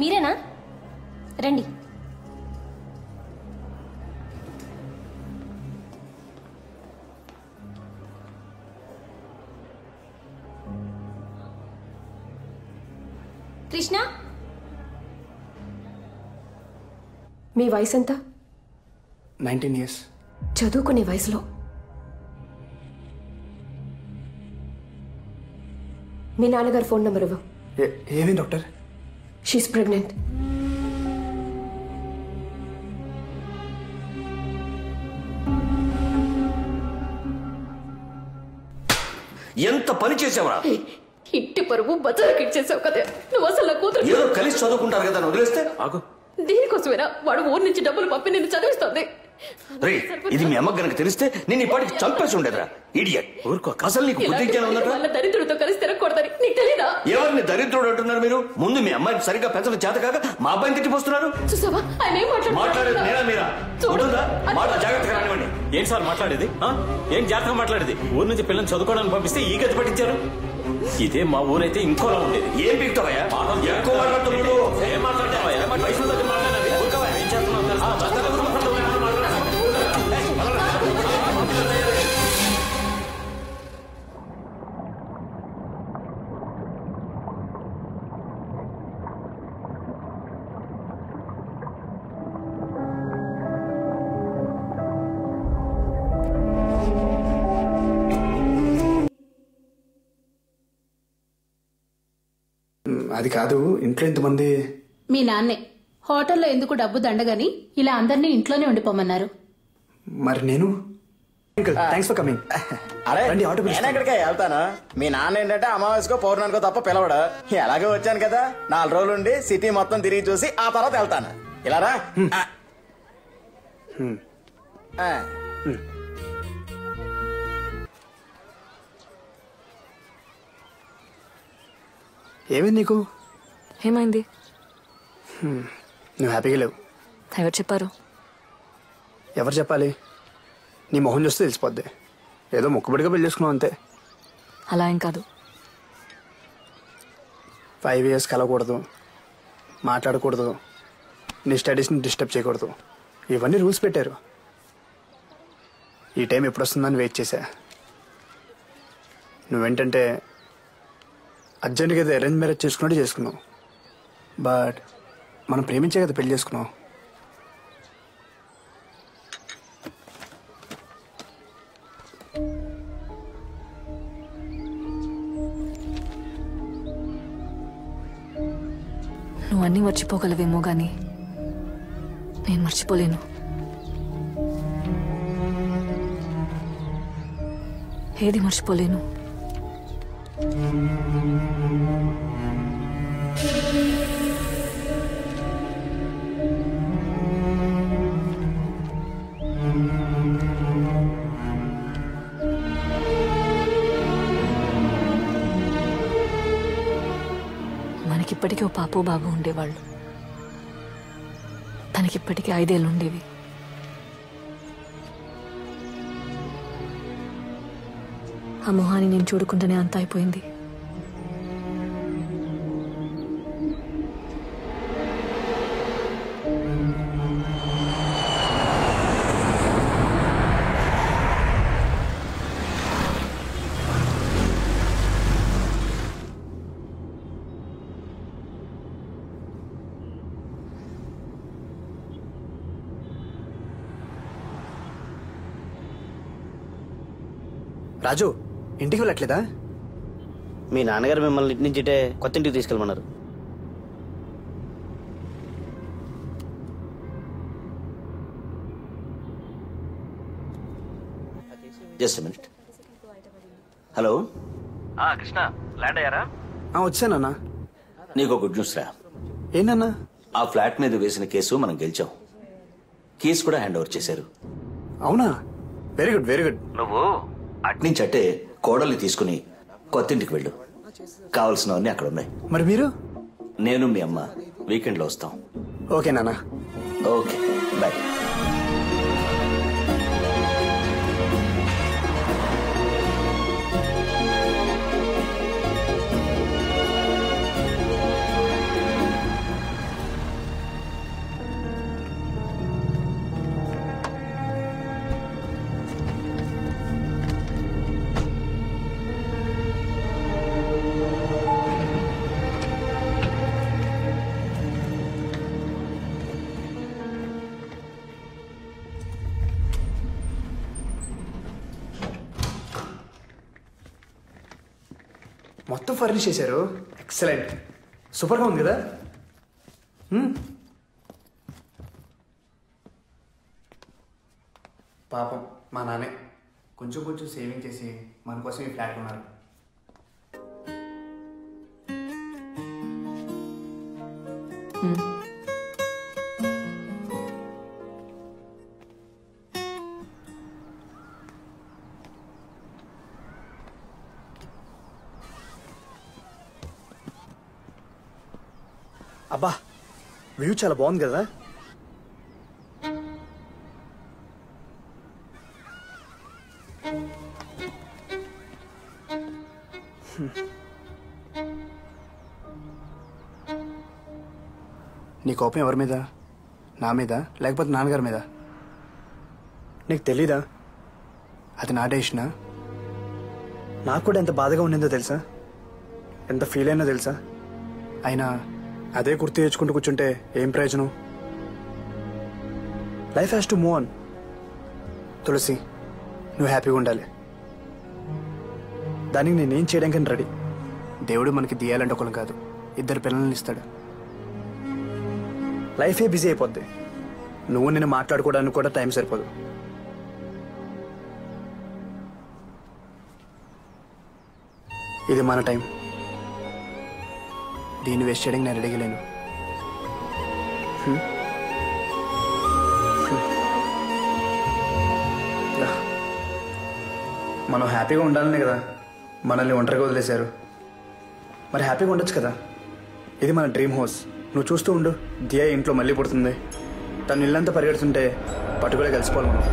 మీరేనా? రండి. కృష్ణ, మీ వయసు ఎంత? 19 years. చదువుకునే వయసులో మీ నాన్నగారు ఫోన్ నెంబర్ ఇవ్వు. ఏమేం డాక్టర్? She's pregnant. ఎంత పని చేసావరా? ఇంటి పరువు బజార్కి ఇచ్చేసావు కదా. నువ్వు అసలు నా కూతురు ఏదో కలిసి చదువుకుంటారు కదా, వదిలేస్తే ఆగు. దీనికోసమేనా వాడు ఊరి నుంచి డబ్బులు పంపి నిన్ను చదివిస్తుంది? రే, ఇది మీ అమ్మకి గనక తెలిస్తే నేను ఇప్పటికి చంపేసి ఉండేదిరా. ఇడియట్. ఊరుకో. అసలు నీకు బుద్ధి జ్ఞానం ఉందట? వాళ్ళ దరిద్రుడితో కలిసి తిరగకూడదని నీకు తెలీదా? ఎవరిని దరిద్రుడు అంటున్నారు మీరు? ముందు మీ అమ్మాయిని సరిగ్గా పెంచడం చేత కాక మా అబ్బాయిని తిట్టిపోస్తున్నారు. చూసావా ఆయన ఏం మాట్లాడేది నేనా మీరా? చూడుందా? మాట జాగ్రత్తగా రానివ్వండి. ఏం సార్ మాట్లాడేది? ఏం జాగ్రత్తగా మాట్లాడేది? ఊరు నుంచి పిల్లల్ని చదువుకోవడానికి పంపిస్తే ఈ గతి పట్టించారు. ఇదే మా ఊరైతే ఇంకోలా ఉండేది. ఏం పీకుతావయ్యా? ఎక్కువ మాట్లాడుతున్నాడు. ఏం మాట్లాడతావయ్యా? వయసు దగ్గర మాట్లాడాలి. ఏం చేస్తున్నావు తెలుసా? అది కాదు, ఇంట్లో ఇంతమంది. మీ నాన్నే హోటల్లో ఎందుకు డబ్బు దండగని ఇలా అందరినీ ఇంట్లోనే ఉండిపోమన్నారు. మరి నేను థ్యాంక్స్ ఫర్ కమింగ్. నేను ఎక్కడికే వెళ్తాను. మీ నాన్న ఏంటంటే అమావాస్యకో పౌర్ణానికో తప్ప పిలవడు. ఎలాగో వచ్చాను కదా, 4 రోజులు ఉండి సిటీ మొత్తం తిరిగి చూసి ఆ తర్వాత వెళ్తాను. ఇలారా? ఏమైంది నీకు? ఏమైంది? నువ్వు హ్యాపీగా లేవు. ఎవరు చెప్పారు? ఎవరు చెప్పాలి? నీ మొహం చూస్తే తెలిసిపోద్ది. ఏదో మొక్కుబడిగా పెళ్లి చేసుకున్నావు అంతే. అలా ఏం కాదు. 5 years కలవకూడదు, మాట్లాడకూడదు, నీ స్టడీస్ని డిస్టర్బ్ చేయకూడదు, ఇవన్నీ రూల్స్ పెట్టారు. ఈ టైం ఎప్పుడు వస్తుందని వెయిట్ చేశా. నువ్వేంటంటే అర్జెంట్గా ఏదో అరేంజ్ మ్యారేజ్ చేసుకున్నావు. బట్ మనం ప్రేమించే కదా పెళ్లి చేసుకున్నావు. నువ్వు అన్నీ మర్చిపోగలవేమో గాని నేను మర్చిపోలేను. ఏది మర్చిపోలేను. మనకిప్పటికీ ఓ పాపో బాబు ఉండేవాళ్ళు. తనకిప్పటికీ 5 ఏళ్ళు ఉండేవి. ఆ మొహాన్ని నేను చూడకుండానే అంత అయిపోయింది. రాజు, ఇంటికి వెళ్ళట్లేదా? మీ నాన్నగారు మిమ్మల్ని ఇంటి నుంచి కొత్త ఇంటికి తీసుకెళ్ళమన్నారు. Just minute. Hello Krishna, land అయ్యారా? వచ్చానన్నా. నీకు గుడ్ న్యూస్ రా. ఏంటన్నా? ఆ ఫ్లాట్ మీద వేసిన కేసు మనం గెలిచాం. కేసు కూడా హ్యాండ్ ఓవర్ చేశారు. అవునా? Very good, very good. నువ్వు అట్నుంచి అట్టే కోడల్ని తీసుకుని కొత్తింటికి వెళ్ళు. కావాల్సినవన్నీ అక్కడ ఉన్నాయి. మరి మీరు? నేను మీ అమ్మ వీకెండ్లో వస్తాం. ఓకే నాన్న. Okay, bye. మొత్తం ఫర్నిష్ చేశారు. ఎక్సలెంట్, సూపర్గా ఉంది కదా. పాపం మా నాన్నే కొంచెం కొంచెం సేవింగ్ చేసి మన కోసం ఈ ఫ్లాట్ కొన్నారు. అబ్బా, వ్యూ చాలా బాగుంది కదా. నీ కోపం ఎవరి మీద? నా మీద లేకపోతే నాన్నగారి మీద? నీకు తెలీదా? అది నా డెసిషనా? నాకు కూడా ఎంత బాధగా ఉండిందో తెలుసా, ఎంత ఫీల్ అయినా తెలుసా. అయినా అదే గుర్తు తెచ్చుకుంటూ కూర్చుంటే ఏం ప్రయోజనం? Life has to move on. Tulasi, నువ్వు హ్యాపీగా ఉండాలి. దానికి నేనేం చేయడానికి రెడీ. దేవుడు మనకి దియాలంటే ఒకళ్ళు కాదు, 2 పిల్లల్ని ఇస్తాడు. లైఫే బిజీ అయిపోద్ది. నువ్వు నేను మాట్లాడుకోవడానికి కూడా టైం సరిపోదు. ఇది మన టైం. దీన్ని వేస్ట్ చేయడానికి నేను రెడీగా లేను. మనం హ్యాపీగా ఉండాలనే కదా మనల్ని ఒంటరిగా వదిలేశారు. మరి హ్యాపీగా ఉండొచ్చు కదా. ఇది మన డ్రీమ్ హౌస్. నువ్వు చూస్తూ ఉండు, దియా ఇంట్లో మళ్ళీ పుడుతుంది. తను ఇల్లంతా పరిగెడుతుంటే పట్టుకులే కలిసిపోవాలి మనం.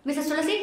మిసెస్ తులసి,